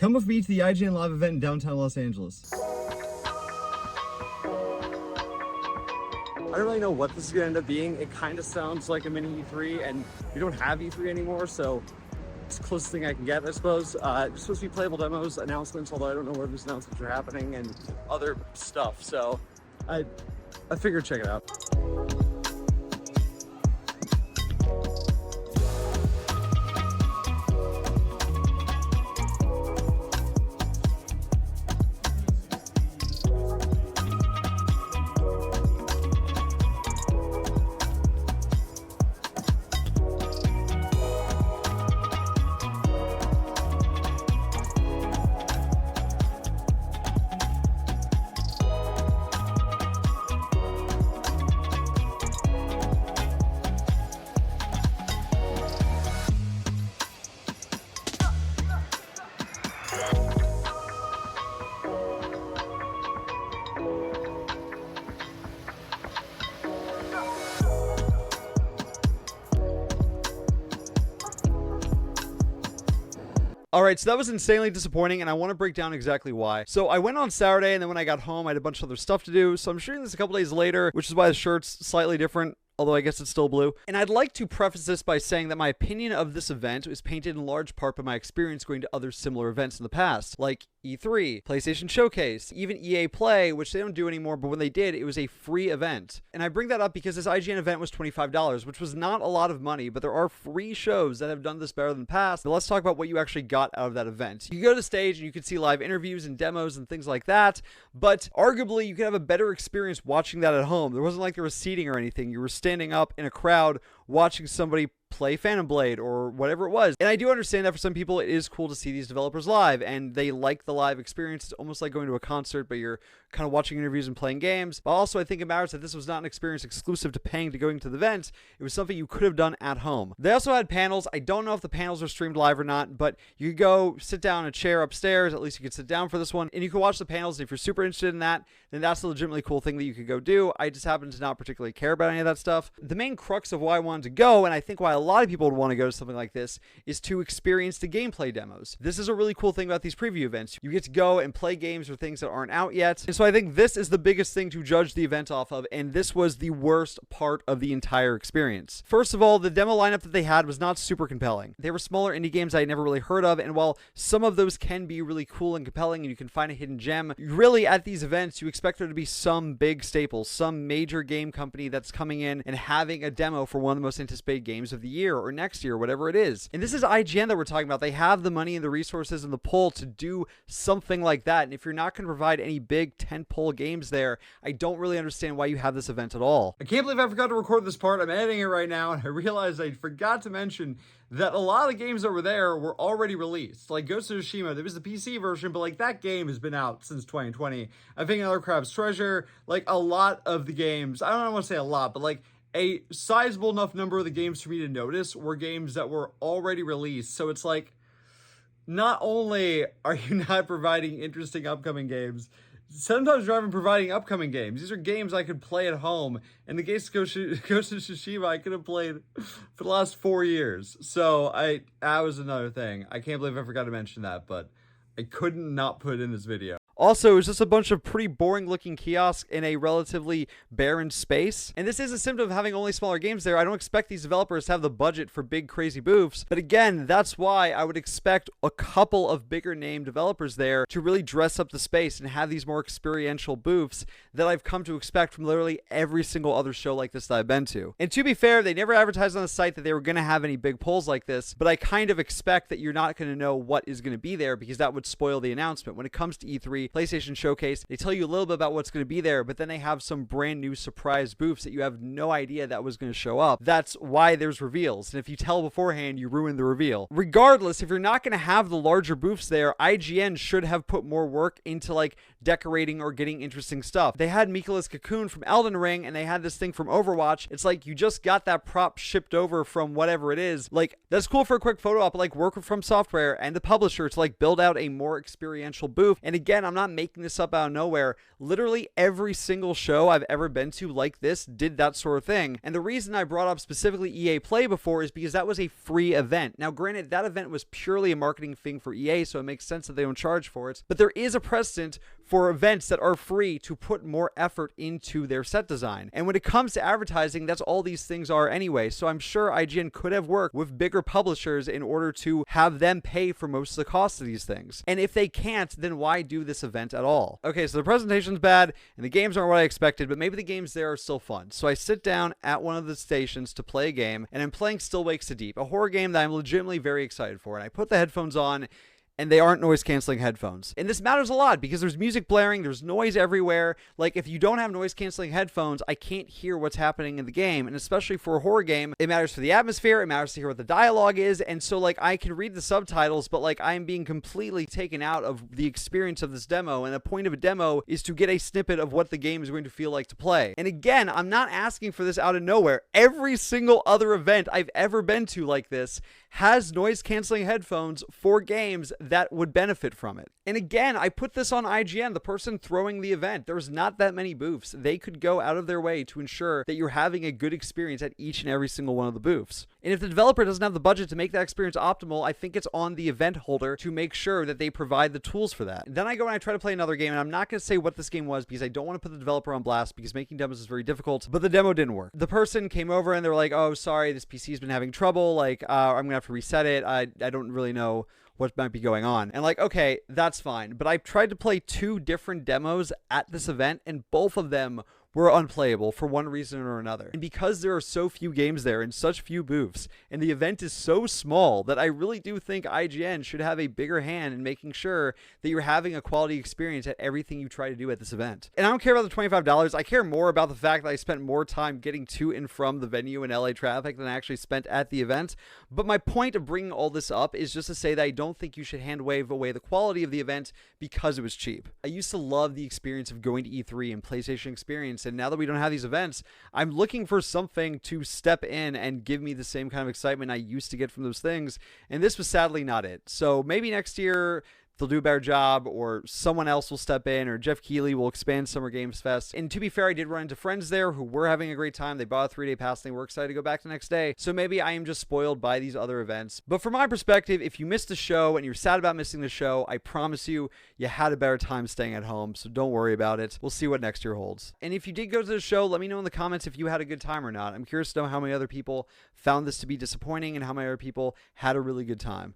Come with me to the IGN Live event in downtown Los Angeles. I don't really know what this is going to end up being. It kind of sounds like a mini E3, and we don't have E3 anymore, so it's the closest thing I can get, I suppose. It's supposed to be playable demos, announcements, although I don't know where those announcements are happening, and other stuff. So I figured check it out. Alright, so that was insanely disappointing, and I want to break down exactly why. So I went on Saturday, and then when I got home, I had a bunch of other stuff to do, so I'm shooting this a couple days later, which is why the shirt's slightly different, although I guess it's still blue. And I'd like to preface this by saying that my opinion of this event is painted in large part by my experience going to other similar events in the past, like E3, PlayStation Showcase, even EA Play, which they don't do anymore, but when they did, it was a free event. And I bring that up because this IGN event was $25, which was not a lot of money, but there are free shows that have done this better than the past. But let's talk about what you actually got out of that event. You go to the stage and you can see live interviews and demos and things like that, but arguably you could have a better experience watching that at home. There wasn't like there was seating or anything. You were standing up in a crowd watching somebody play Phantom Blade or whatever it was. And I do understand that for some people it is cool to see these developers live and they like the live experience. It's almost like going to a concert, but you're kind of watching interviews and playing games. But also I think it matters that this was not an experience exclusive to paying to going to the event. It was something you could have done at home. They also had panels. I don't know if the panels are streamed live or not, but you could go sit down in a chair upstairs. At least you could sit down for this one and you could watch the panels. If you're super interested in that, then that's a legitimately cool thing that you could go do. I just happen to not particularly care about any of that stuff. The main crux of why I wanted to go, and I think why a lot of people would want to go to something like this, is to experience the gameplay demos. This is a really cool thing about these preview events. You get to go and play games or things that aren't out yet. And so I think this is the biggest thing to judge the event off of, and this was the worst part of the entire experience. First of all, the demo lineup that they had was not super compelling. They were smaller indie games I had never really heard of, and while some of those can be really cool and compelling and you can find a hidden gem, really at these events you expect there to be some big staple, some major game company that's coming in and having a demo for one of the most anticipated games of the year or next year, whatever it is. And this is IGN that we're talking about. They have the money and the resources and the pull to do something like that. And if you're not going to provide any big tentpole games there, I don't really understand why you have this event at all. I can't believe I forgot to record this part. I'm editing it right now, and I realized I forgot to mention that a lot of the games over there were already released. Like Ghost of Tsushima, there was the PC version, but like that game has been out since 2020. I think Another Crab's Treasure, like a lot of the games, I don't want to say a lot, but like a sizable enough number of the games for me to notice were games that were already released. So it's like, not only are you not providing interesting upcoming games, sometimes you're even providing upcoming games. These are games I could play at home, and the Ghost of Tsushima I could have played for the last 4 years. So that was another thing. I can't believe I forgot to mention that, but I couldn't not put it in this video. Also, it was just a bunch of pretty boring looking kiosks in a relatively barren space. And this is a symptom of having only smaller games there. I don't expect these developers to have the budget for big crazy booths. But again, that's why I would expect a couple of bigger name developers there to really dress up the space and have these more experiential booths that I've come to expect from literally every single other show like this that I've been to. And to be fair, they never advertised on the site that they were going to have any big polls like this, but I kind of expect that you're not going to know what is going to be there because that would spoil the announcement. When it comes to E3, PlayStation Showcase, they tell you a little bit about what's going to be there, but then they have some brand new surprise booths that you have no idea that was going to show up. That's why there's reveals, and if you tell beforehand, you ruin the reveal. Regardless, if you're not going to have the larger booths there, IGN should have put more work into like decorating or getting interesting stuff. They had Mikula's cocoon from Elden Ring, and they had this thing from Overwatch. It's like you just got that prop shipped over from whatever it is. Like, that's cool for a quick photo op, but like work with From Software and the publisher to like build out a more experiential booth. And again, I'm not making this up out of nowhere. Literally every single show I've ever been to like this did that sort of thing. And the reason I brought up specifically EA Play before is because that was a free event. Now, granted, that event was purely a marketing thing for EA, so it makes sense that they don't charge for it. But there is a precedent for events that are free to put more effort into their set design. And when it comes to advertising, that's all these things are anyway. So I'm sure IGN could have worked with bigger publishers in order to have them pay for most of the cost of these things. And if they can't, then why do this event at all? Okay, so the presentation's bad and the games aren't what I expected, but maybe the games there are still fun. So I sit down at one of the stations to play a game, and I'm playing Still Wakes to Deep, a horror game that I'm legitimately very excited for. And I put the headphones on, and they aren't noise-canceling headphones. And this matters a lot because there's music blaring, there's noise everywhere. Like, if you don't have noise-canceling headphones, I can't hear what's happening in the game. And especially for a horror game, it matters for the atmosphere, it matters to hear what the dialogue is. And so, like, I can read the subtitles, but, like, I am being completely taken out of the experience of this demo. And the point of a demo is to get a snippet of what the game is going to feel like to play. And again, I'm not asking for this out of nowhere. Every single other event I've ever been to like this has noise-canceling headphones for games that would benefit from it. And again, I put this on IGN, the person throwing the event. There's not that many booths. They could go out of their way to ensure that you're having a good experience at each and every single one of the booths. And if the developer doesn't have the budget to make that experience optimal, I think it's on the event holder to make sure that they provide the tools for that. And then I go and I try to play another game, and I'm not going to say what this game was because I don't want to put the developer on blast because making demos is very difficult, but the demo didn't work. The person came over and they were like, oh, sorry, this PC's been having trouble. Like, I'm going to have to reset it. I don't really know what might be going on. And like, okay, that's fine. But I tried to play 2 different demos at this event, and both of them were unplayable for one reason or another. And because there are so few games there and such few booths, and the event is so small, that I really do think IGN should have a bigger hand in making sure that you're having a quality experience at everything you try to do at this event. And I don't care about the $25. I care more about the fact that I spent more time getting to and from the venue in LA traffic than I actually spent at the event. But my point of bringing all this up is just to say that I don't think you should hand wave away the quality of the event because it was cheap. I used to love the experience of going to E3 and PlayStation Experience, and now that we don't have these events, I'm looking for something to step in and give me the same kind of excitement I used to get from those things, and this was sadly not it. So maybe next year they'll do a better job, or someone else will step in, or Jeff Keighley will expand Summer Games Fest. And to be fair, I did run into friends there who were having a great time. They bought a 3-day pass and they were excited to go back the next day. So maybe I am just spoiled by these other events. But from my perspective, if you missed the show and you're sad about missing the show, I promise you, you had a better time staying at home. So don't worry about it. We'll see what next year holds. And if you did go to the show, let me know in the comments if you had a good time or not. I'm curious to know how many other people found this to be disappointing and how many other people had a really good time.